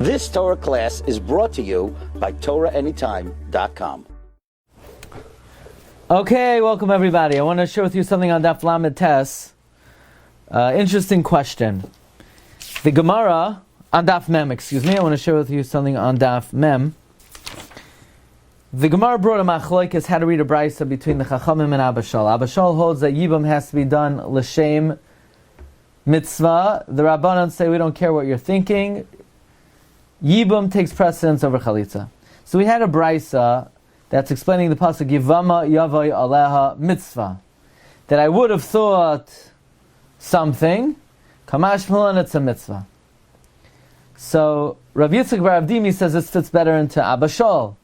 This Torah class is brought to you by TorahAnytime.com. Okay, welcome everybody. I want to share with you something on Daf Lamed Tes. Interesting question. The Gemara on Daf Mem, I want to share with you something on Daf Mem. The Gemara brought a machlokes how to read a brisa between the Chachamim and Abba Shal. Abba Shal holds that Yibam has to be done l'shem mitzvah. The Rabbanan say we don't care what you're thinking. Yibam takes precedence over Chalitza. So we had a brisa that's explaining the Pasuk Yevama Yavai Aleha Mitzvah. That I would have thought something, Kamash Milan, it's a mitzvah. So Rav Yitzchak Bar Avdimi says this fits better into Abba Shal.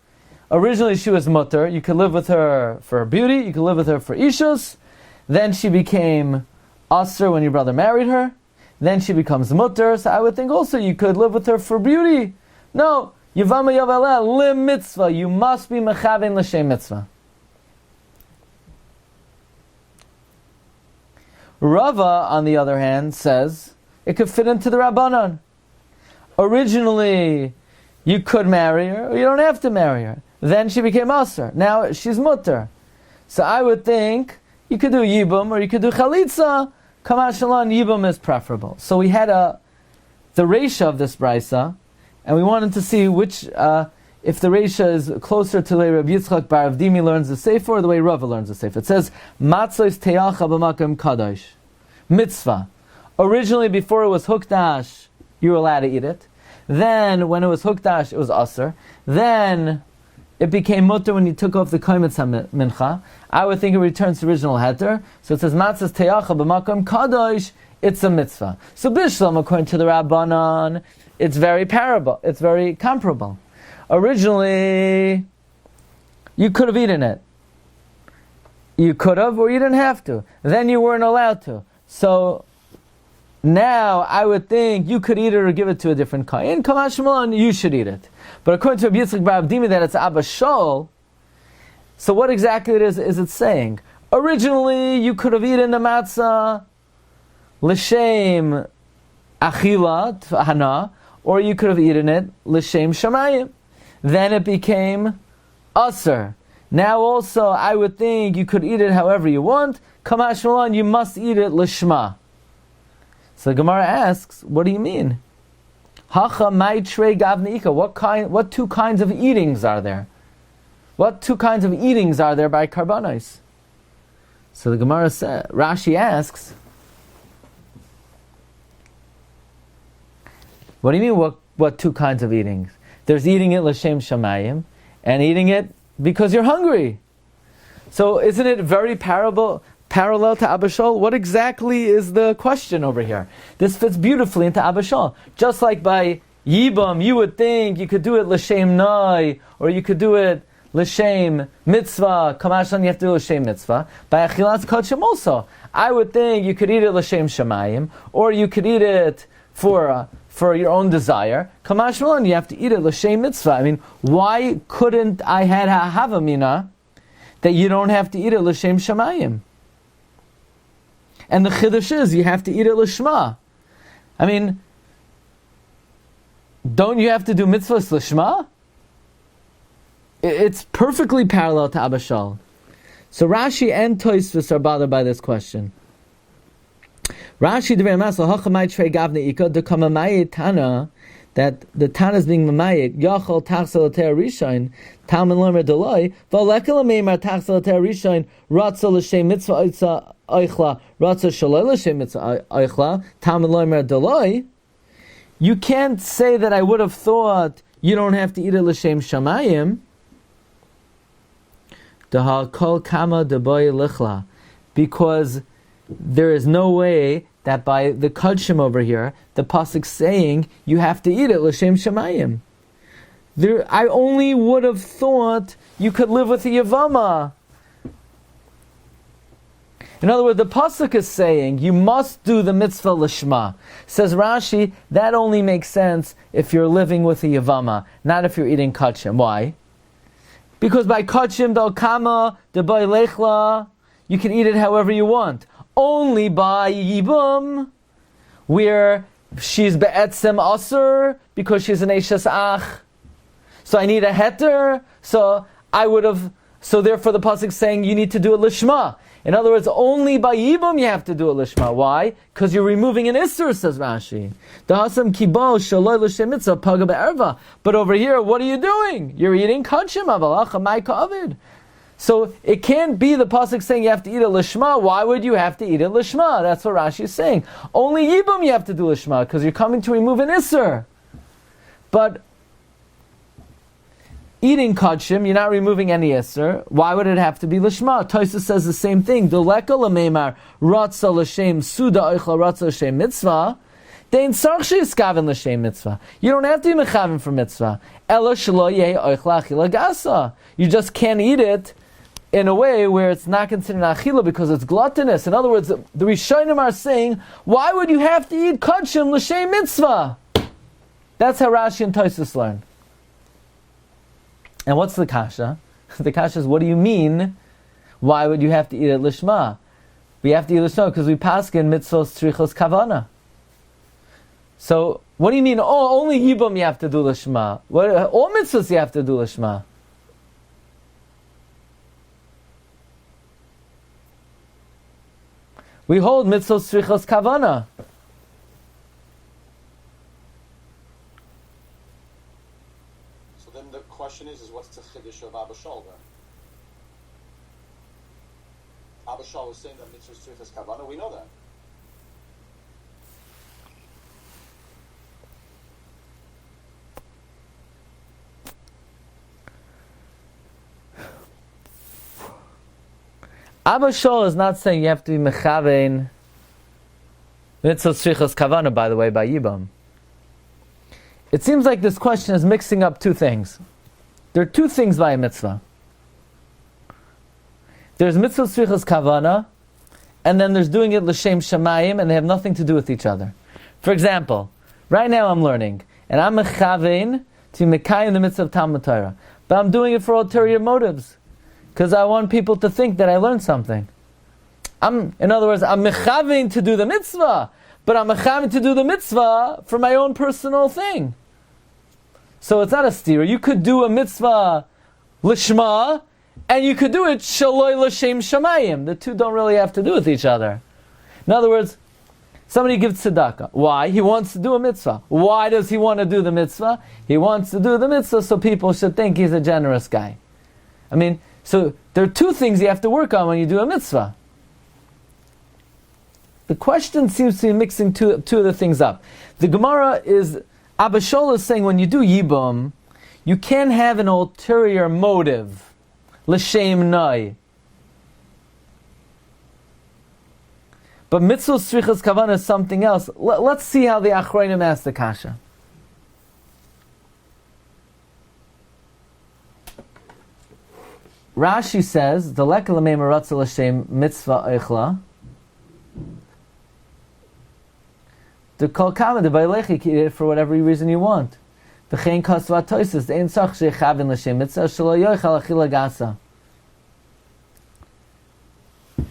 Originally she was mutter, you could live with her for her beauty, you could live with her for ishus. Then she became asr when your brother married her. Then she becomes mutter, so I would think also you could live with her for beauty. No, Yevama Yavaleh lim mitzvah, you must be mechaven l'shem mitzvah. Rava, on the other hand, says it could fit into the Rabbanan. Originally, you could marry her, or you don't have to marry her. Then she became asr. Now she's mutter. So I would think you could do yibum or you could do chalitza. Kamashalan yibum is preferable. So we had the reisha of this brisa, and we wanted to see which, if the reisha is closer to the way Rabbi Yitzchak Bar Avdimi learns the sefer or the way Rava learns the sefer. It says matzos teyacha b'makom kadosh mitzvah. Originally, before it was hukdash, you were allowed to eat it. Then, when it was hukdash, it was asr. Then it became mutter when you took off the kometz mincha. I would think it returns to original heter. So it says matzos teyacha b'makom kadosh. It's a mitzvah. So bishlam, according to the Rabbanan, it's very parable. It's very comparable. Originally, you could have eaten it. You could have, or you didn't have to. Then you weren't allowed to. So now I would think you could eat it or give it to a different kain. Kamash Malan, you should eat it. But according to Rabbi Yitzchak Bar Avdimi, that it's Abba Shal. So what exactly is it saying? Originally, you could have eaten the matzah l'shem achila hana, or you could have eaten it l'shem shamayim. Then it became asr. Now also, I would think you could eat it however you want. Kamash Malan, you must eat it l'shma. So the Gemara asks, what do you mean? Hacha maitre gavneika. What two kinds of eatings are there? What two kinds of eatings are there by karbanos? So the Gemara says, Rashi asks, what do you mean? What two kinds of eatings? There's eating it l'shem shamayim, and eating it because you're hungry. So isn't it very parallel to Abba Shal? What exactly is the question over here? This fits beautifully into Abba Shal. Just like by Yibam, you would think you could do it l'shem nai, or you could do it l'shem mitzvah. Kamashlan, you have to do l'shem mitzvah. By Achilas Kodshim also, I would think you could eat it l'shem shamayim, or you could eat it for your own desire. Kamashlan, you have to eat it l'shem mitzvah. I mean, why couldn't I had havamina that you don't have to eat it l'shem shamayim? And the chiddush is you have to eat it l'shma. I mean, don't you have to do mitzvahs l'shma? It's perfectly parallel to Abba Shal. So Rashi and Tosfos are bothered by this question. Rashi Tana, that the Tana is being mamayit, Yachol Tachsel Ter Rishon, Talmud Lomer Deloi, V'Lekel Meimar Tachsel Ter Rishon, Ratzol L'Shem Mitzvah Oitza Oichla, Ratzol Shaloi L'Shem Mitzvah Oichla, Talmud Lomer Deloi. You can't say that I would have thought you don't have to eat it L'Shem Shamayim. Deha Kol Kama Deboy Lichla, because there is no way that by the Kodshim over here, the Pasuk's saying you have to eat it l'shem shamayim. I only would have thought you could live with a Yevama. In other words, the Pasuk is saying you must do the mitzvah l'shma. Says Rashi, that only makes sense if you're living with a Yevama, not if you're eating Kodshim. Why? Because by Kodshim, dal kama, debay lechla, you can eat it however you want. Only by Yibum, where she's be'etzem asur because she's an eishes ach. So I need a heter. So therefore the pasuk is saying you need to do it lishma. In other words, only by yibum you have to do it lishma. Why? Because you're removing an isur, says Rashi. Dahasam kibol shaloi l'shem mitzvah paga be'erva. But over here, what are you doing? You're eating kodshim avalacha ma'ika avid. So it can't be the pasuk saying you have to eat it lishma. Why would you have to eat it lishma? That's what Rashi is saying. Only yibum you have to do lishma because you're coming to remove an isur. But eating kodshim, you're not removing any isur. Why would it have to be lishma? Tosfos says the same thing. Doleka l'meimar ratza l'shem suda oichla ratza l'shem mitzvah. Dein sarch she'iskaven l'shem mitzvah. You don't have to be mechaven for mitzvah. Ela shelo yehi oichla achila gasa. You just can't eat it in a way where it's not considered achila because it's gluttonous. In other words, the Rishonim are saying, why would you have to eat kodshim l'shem mitzvah? That's how Rashi and Tosfos learn. And what's the kasha? The kasha is, what do you mean? Why would you have to eat it lishma? We have to eat lishma because we paskin mitzvos tzrichos kavana. So, what do you mean? Oh, only yibum you have to do lishma. All mitzvos you have to do lishma. We hold mitzvos tzrichos kavana. The question is what's the chiddush of Abba Shol then? Abba Shol was saying that mitzvahs tzrichas kavana. We know that. Abba Shol is not saying you have to be mechavein mitzvahs tzrichas kavana. By the way, by yibam. It seems like this question is mixing up two things. There are two things by a mitzvah. There's mitzvah tzrichas kavana, and then there's doing it l'shem shamayim, and they have nothing to do with each other. For example, right now I'm learning, and I'm mechavein to mekayim the mitzvah of Talmud Torah, but I'm doing it for ulterior motives, because I want people to think that I learned something. In other words, I'm mechavein to do the mitzvah, but I'm mechavein to do the mitzvah for my own personal thing. So it's not a steer. You could do a mitzvah lishma, and you could do it shaloi l'shem shamayim. The two don't really have to do with each other. In other words, somebody gives tzedakah. Why? He wants to do a mitzvah. Why does he want to do the mitzvah? He wants to do the mitzvah so people should think he's a generous guy. So there are two things you have to work on when you do a mitzvah. The question seems to be mixing two of the things up. The Gemara is, Abba Shol is saying when you do yibum, you can have an ulterior motive. L'shem nai. But mitzvah tzrichas kavana is something else. Let's see how the Achronim ask the kasha. Rashi says, the leka l'mei maratza l'shem mitzvah eichla. The kol kama the bailechi eat it for whatever reason you want. The chein kasvat toises the ein sach shechavin l'shem mitzvah shelo yochal achila gasa.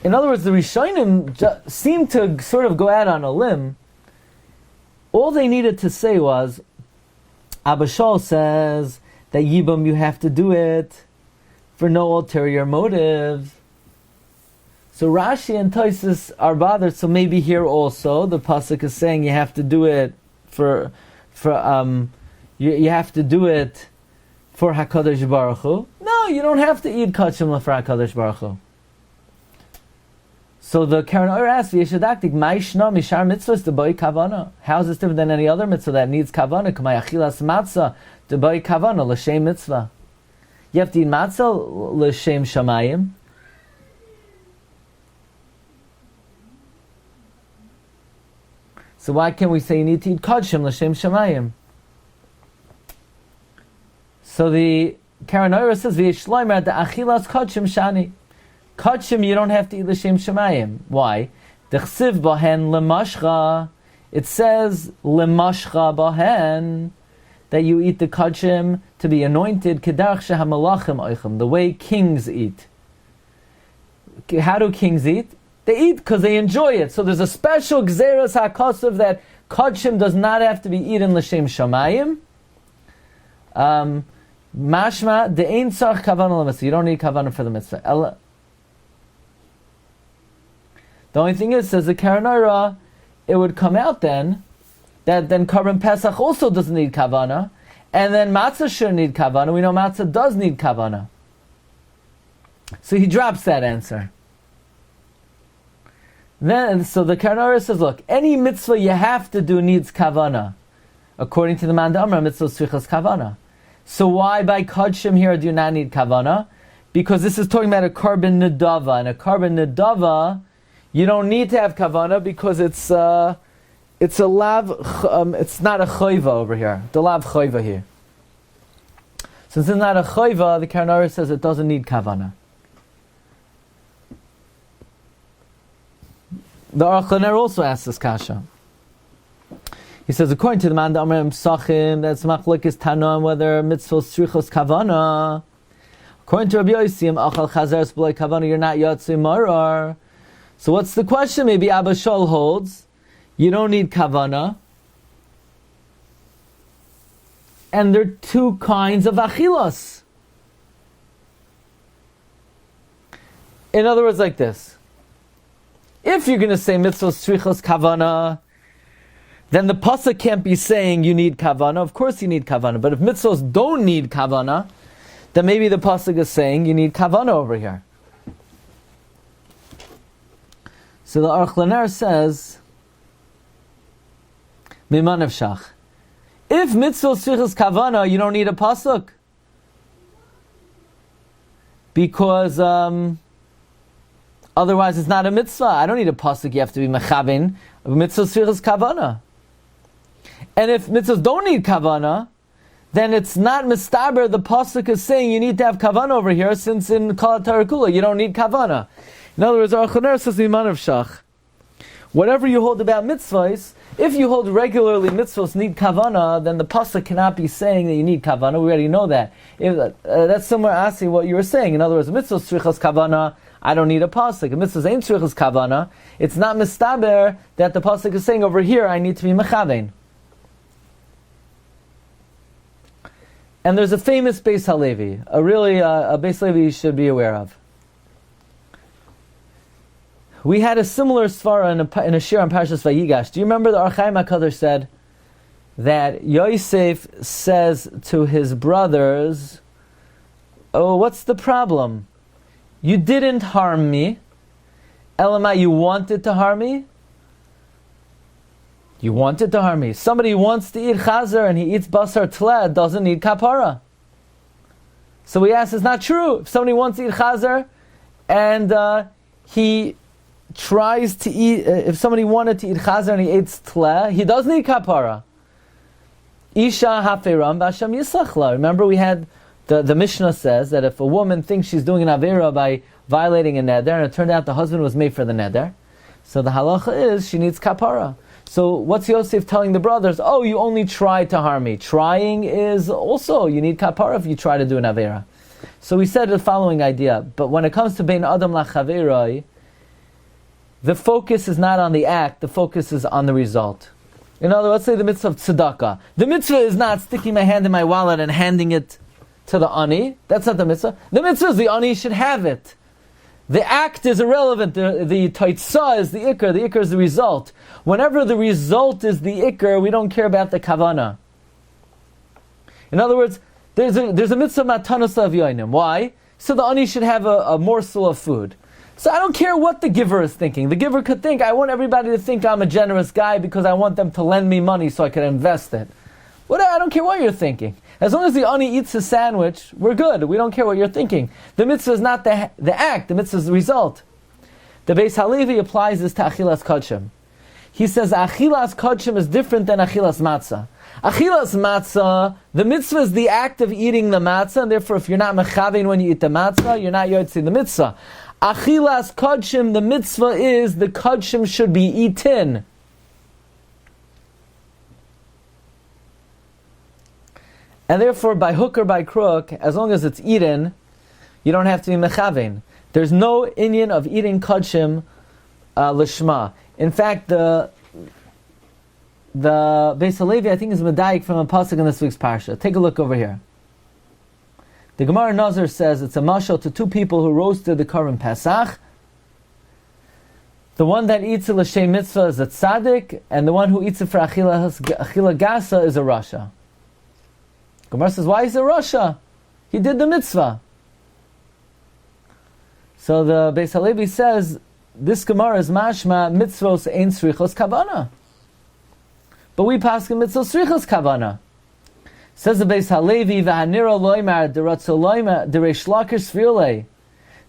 In other words, the Rishonim seem to sort of go out on a limb. All they needed to say was, Abba Shol says that yibum you have to do it for no ulterior motive. So Rashi and Tosfos are bothered. So maybe here also the pasuk is saying you have to do it you have to do it for Hakadosh Baruch Hu. No, you don't have to eat kodshim for Hakadosh Baruch Hu. So the Karen Or asks, "Yeshadaktik ma'ishna mishar mitzvahs debay kavana." How is this different than any other mitzvah that needs kavana? K'may achilas matzah debay kavana l'shem mitzvah. You have to eat matzah l'shem shamayim. So why can't we say you need to eat kodshim l'shem shamayim? So the Karen Or says, "V'yishloimer the achilas kodshim shani." Kodshim you don't have to eat l'shem shamayim. Why? Dechsiv bahen lemashcha. It says lemashcha bahen that you eat the kodshim to be anointed kedarch shehamalachim oichem, the way kings eat. How do kings eat? They eat because they enjoy it. So there's a special gzeras hakosov that Kodshim does not have to be eaten l'shem shamayim. Mashma de'ein tzarich kavana l'mitzvah. You don't need kavana for the mitzvah. The only thing is, says the Karanara, it would come out then that then Karban Pesach also doesn't need kavana, and then matzah shouldn't need kavana. We know matzah does need kavana. So he drops that answer. Then, so the Karanara says, look, any mitzvah you have to do needs kavana. According to the Man D'Amra, mitzvah tzrichas kavana. So why by Kodshim here do you not need kavana? Because this is talking about a Karban Nedava, and a Karban Nedava, you don't need to have kavana because it's a lav. It's not a choiva over here. The lav choiva here. Since it's not a choiva, the Karanara says it doesn't need kavana. The Aruch LaNer also asks this kasha. He says, according to the Man D'Amar Psachim, that's machlokes Tanoim whether mitzvah tzrichos kavana. According to Rabbi Yosim, achal chazeres b'loi kavana, you're not yotzei marar. So what's the question? Maybe Abba Shol holds you don't need kavana, and there are two kinds of achilas. In other words, like this: if you're going to say mitzvah tzrichos kavana, then the pasuk can't be saying you need kavana. Of course you need kavana, but if mitzvahs don't need kavana, then maybe the pasuk is saying you need kavana over here. So the Aruch LaNer says, Miman Evshach. If mitzvah tzrichas kavana, you don't need a pasuk. Because otherwise it's not a mitzvah. I don't need a pasuk, you have to be mechavin. Mitzvah tzrichas kavana. And if mitzvahs don't need kavana, then it's not mistaber. The pasuk is saying you need to have kavana over here, since in Kol HaTorah you don't need kavana. In other words, Aruch LaNer says, Miman Evshach. Whatever you hold about mitzvahs, if you hold regularly mitzvahs need kavana, then the pasuk cannot be saying that you need kavana. We already know that. That's somewhere asking what you were saying. In other words, mitzvahs tzrichas kavana, I don't need a pasuk. A mitzvahs ain't tzrichas kavana. It's not mistaber that the pasuk is saying over here I need to be mechavein. And there's a famous Beis Halevi, a Beis Halevi you should be aware of. We had a similar svara in a shiur on Parshas Vayigash. Do you remember the Ohr HaChaim HaKadosh said that Yosef says to his brothers, oh, what's the problem? You didn't harm me. Elamai, you wanted to harm me? You wanted to harm me. Somebody wants to eat chazer and he eats basar tleh, doesn't need kapara. So we ask, it's not true. If somebody wants to eat chazer and he tries to eat, if somebody wanted to eat chazer and he eats tleh, he does need kapara. Isha haferam v'Hashem yisachla. Remember we had, the Mishnah says that if a woman thinks she's doing an avera by violating a neder, and it turned out the husband was made for the neder, so the halacha is she needs kapara. So what's Yosef telling the brothers? Oh, you only tried to harm me. Trying is also, you need kapara if you try to do an avera. So we said the following idea, but when it comes to bein adam lachaveroi, the focus is not on the act, the focus is on the result. In other words, let's say the mitzvah of tzedakah. The mitzvah is not sticking my hand in my wallet and handing it to the ani. That's not the mitzvah. The mitzvah is the ani should have it. The act is irrelevant. The taitzah is the ikar is the result. Whenever the result is the ikar, we don't care about the kavana. In other words, there's a mitzvah matanos of yoinim. Why? So the ani should have a morsel of food. So I don't care what the giver is thinking. The giver could think, I want everybody to think I'm a generous guy because I want them to lend me money so I can invest it. I don't care what you're thinking. As long as the ani eats his sandwich, we're good. We don't care what you're thinking. The mitzvah is not the act, the mitzvah is the result. The Beis Halevi applies this to achilas kodshim. He says achilas kodshim is different than achilas matzah. Achilas matzah, the mitzvah is the act of eating the matzah, and therefore if you're not mechavein when you eat the matzah, you're not yotzei the mitzvah. Achilas kodshim, the mitzvah is the kodshim should be eaten. And therefore, by hook or by crook, as long as it's eaten, you don't have to be mechavein. There's no inyan of eating kodshim lishma. In fact, the the Beis Halevi, I think, is medayik from a pasuk in this week's Parsha. Take a look over here. The Gemara Nazir says it's a mashal to two people who roasted the Korban Pesach. The one that eats it l'shem mitzvah is a tzaddik, and the one who eats it for achila gasa is a rasha. Gemara says, why is it rasha? He did the mitzvah. So the Beis Halevi says, this Gemara is mashma mitzvos ein srichos kavana. But we pass mitzvos srichos kavana. Says the Beis Halevi, v'hanira loymar deratzo loymar dereish lakish svirle.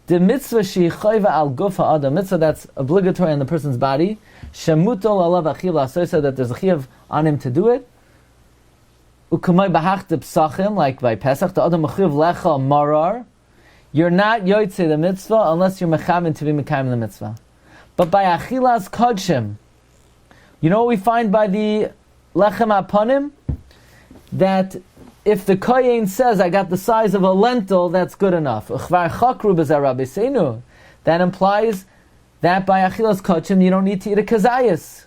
The mitzvah she'chayva al gufa adam, mitzvah that's obligatory on the person's body, shemutol alav achila, so he said that there's a chiyav on him to do it. Ukamay bahach de psachim, like by Pesach, the adam mechiv lecha marar. You're not yoytze the mitzvah unless you're mechamin to be mekayim the mitzvah. But by achilas kodshim, you know what we find by the lechem apanim? That if the kohen says, I got the size of a lentil, that's good enough. That implies that by achilas kodshim you don't need to eat a kazayas.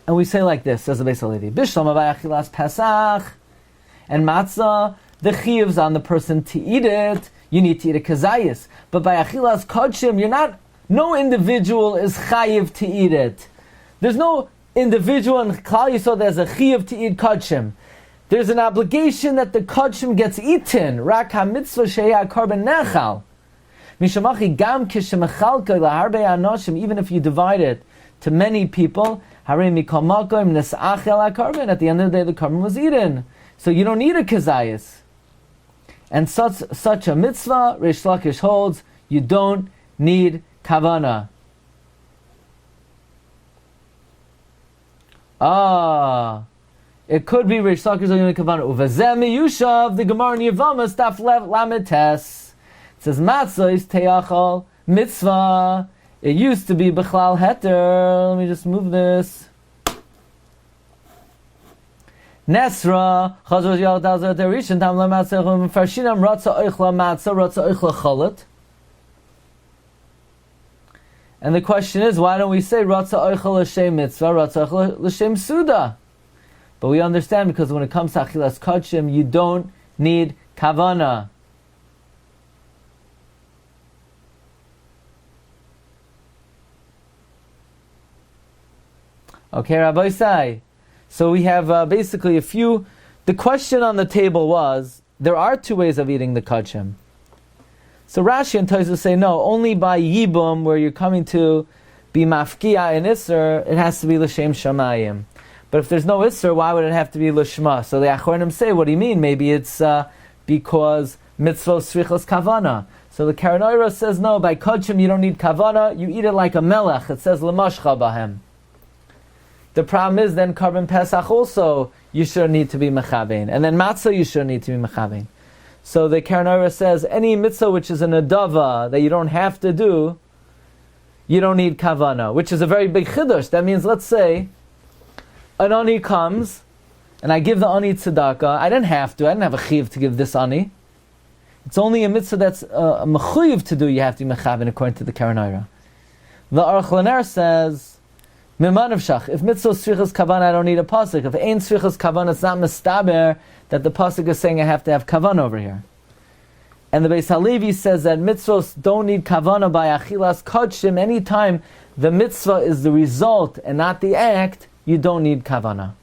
And we say like this, says the Beis Halevi, Bishlama by achilas Pesach and matzah, the chiyuv's on the person to eat it, you need to eat a kazayas. But by achilas kodshim, no individual is chayiv to eat it. There's no individual in Klal Yisrael there's a chiyuv to eat kodshim. There's an obligation that the kodshim gets eaten. Rak ha-mitzvah sheya korban nechal. Mishamachi gam kishemechalka laharbe anoshim, even if you divide it to many people, harei mikol makom nesachel ha-korban. At the end of the day, the korban was eaten. So you don't need a kazayas. And such a mitzvah, Reish Lakish holds, you don't need Kavana. It could be Reish Lakish only Kavana. Uvazeh miyushav, the Gemara in Yevamos, daf lamed tes. It says, matzah is teyachal mitzvah. It used to be bechlal heter. Let me just move this. Nesra, chazor yal dazer terishin, tam la matzah, farshinam ratza oichla matzah, ratza oichla cholet. And the question is, why don't we say Ratza Oichel L'Shem Mitzvah, Ratza Oichel L'Shem Suda? But we understand because when it comes to Achilas Kodshim, you don't need Kavana. Okay, Rabbi Sai. So we have basically a few. The question on the table was, there are two ways of eating the Kodshim. So Rashi and Tosfos say no, only by Yibum, where you're coming to be mafkia in Isser, it has to be l'shem shamayim. But if there's no Isser, why would it have to be l'shma? So the Achronim say, what do you mean? Maybe it's because mitzvah srichos kavana. So the Karanoira says no, by Kodshim you don't need kavana, you eat it like a melech. It says l'mashcha bahem. The problem is then Korban Pesach also, you shouldn't need to be mechabein. And then matzah you shouldn't need to be mechabein. So the Karanoira says, any mitzvah which is an adava that you don't have to do, you don't need kavana, which is a very big chiddush. That means, let's say, an ani comes, and I give the ani tzedakah. I didn't have a chiv to give this ani. It's only a mitzvah that's a mechuyev to do, you have to be mechaben, according to the Karanoira. The Aruch LaNer says, Miman of Shach, if mitzvah srichas kavana, I don't need a pasuk. If ain't srichas kavana, it's not mistaber that the pasuk is saying I have to have kavana over here. And the Beis Halevi says that mitzvahs don't need kavana by achilas kodshim. Anytime the mitzvah is the result and not the act, you don't need kavana.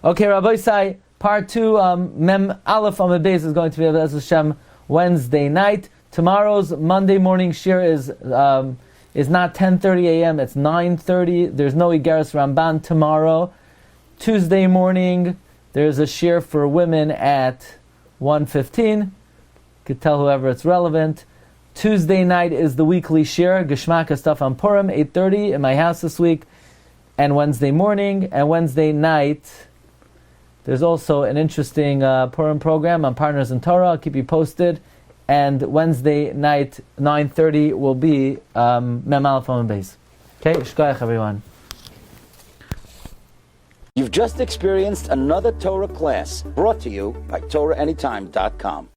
Okay, Rabbi Sai, part 2, Mem Aleph on the base is going to be Be'ez Hashem Wednesday night. Tomorrow's Monday morning shir is not 10:30 a.m., it's 9:30. There's no Igeres Ramban tomorrow. Tuesday morning, there's a shir for women at 1:15. Could tell whoever it's relevant. Tuesday night is the weekly shir, Geshmaka stuff on Purim, 8:30 in my house this week. And Wednesday morning, and Wednesday night, there's also an interesting Purim program on Partners in Torah. I'll keep you posted. And Wednesday night, 9:30, will be Mem Aleph on base. Okay, shkoyach everyone. You've just experienced another Torah class brought to you by TorahAnytime.com.